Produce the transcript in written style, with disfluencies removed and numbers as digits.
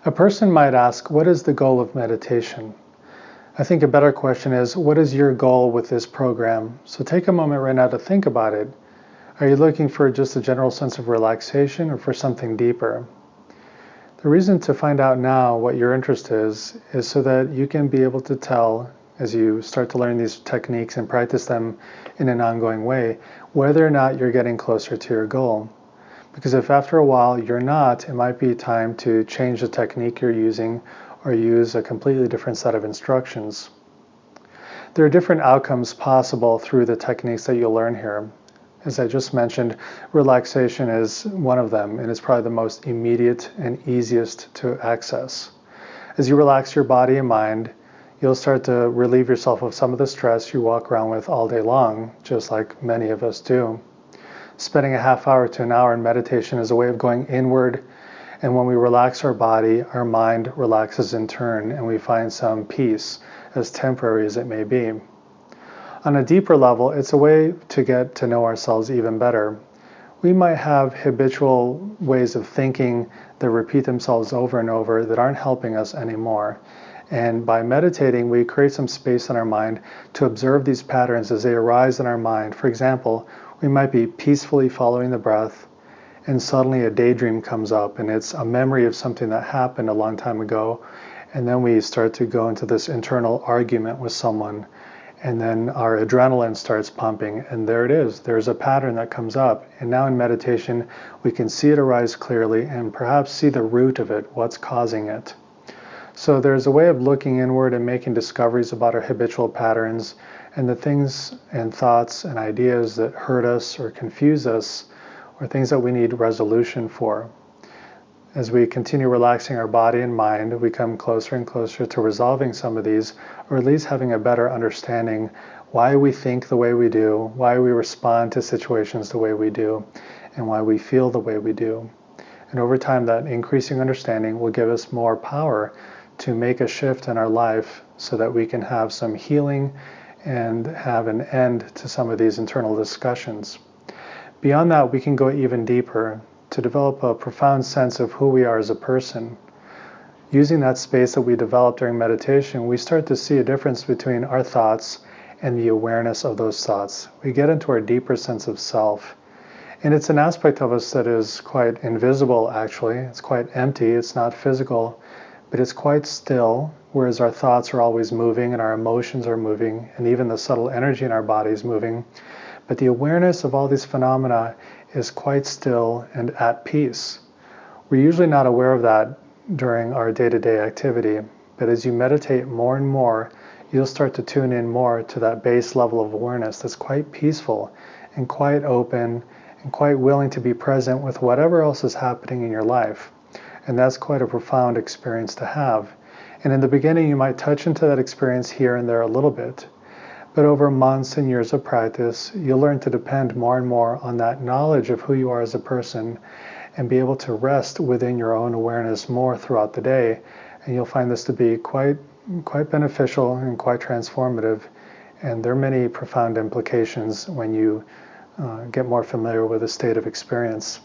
A person might ask, what is the goal of meditation? I think a better question is, what is your goal with this program? So take a moment right now to think about it. Are you looking for just a general sense of relaxation or for something deeper? The reason to find out now what your interest is so that you can be able to tell as you start to learn these techniques and practice them in an ongoing way, whether or not you're getting closer to your goal. Because if after a while you're not, it might be time to change the technique you're using or use a completely different set of instructions. There are different outcomes possible through the techniques that you'll learn here. As I just mentioned, relaxation is one of them, and it's probably the most immediate and easiest to access. As you relax your body and mind, you'll start to relieve yourself of some of the stress you walk around with all day long, just like many of us do. Spending a half hour to an hour in meditation is a way of going inward, and when we relax our body, our mind relaxes in turn, and we find some peace, as temporary as it may be. On a deeper level, it's a way to get to know ourselves even better. We might have habitual ways of thinking that repeat themselves over and over that aren't helping us anymore. And by meditating, we create some space in our mind to observe these patterns as they arise in our mind. For example, we might be peacefully following the breath, and suddenly a daydream comes up, and it's a memory of something that happened a long time ago. And then we start to go into this internal argument with someone. And then our adrenaline starts pumping, and there it is. There's a pattern that comes up. And now in meditation, we can see it arise clearly and perhaps see the root of it, what's causing it. So there's a way of looking inward and making discoveries about our habitual patterns and the things and thoughts and ideas that hurt us or confuse us, or things that we need resolution for. As we continue relaxing our body and mind, we come closer and closer to resolving some of these, or at least having a better understanding why we think the way we do, why we respond to situations the way we do, and why we feel the way we do. And over time, that increasing understanding will give us more power to make a shift in our life so that we can have some healing and have an end to some of these internal discussions. Beyond that, we can go even deeper to develop a profound sense of who we are as a person. Using that space that we develop during meditation, we start to see a difference between our thoughts and the awareness of those thoughts. We get into our deeper sense of self. And it's an aspect of us that is quite invisible, actually. It's quite empty, it's not physical, but it's quite still, whereas our thoughts are always moving and our emotions are moving, and even the subtle energy in our body is moving. But the awareness of all these phenomena is quite still and at peace. We're usually not aware of that during our day-to-day activity, but as you meditate more and more, you'll start to tune in more to that base level of awareness that's quite peaceful and quite open and quite willing to be present with whatever else is happening in your life. And that's quite a profound experience to have. And in the beginning, you might touch into that experience here and there a little bit. But over months and years of practice, you'll learn to depend more and more on that knowledge of who you are as a person and be able to rest within your own awareness more throughout the day. And you'll find this to be quite beneficial and quite transformative. And there are many profound implications when you get more familiar with a state of experience.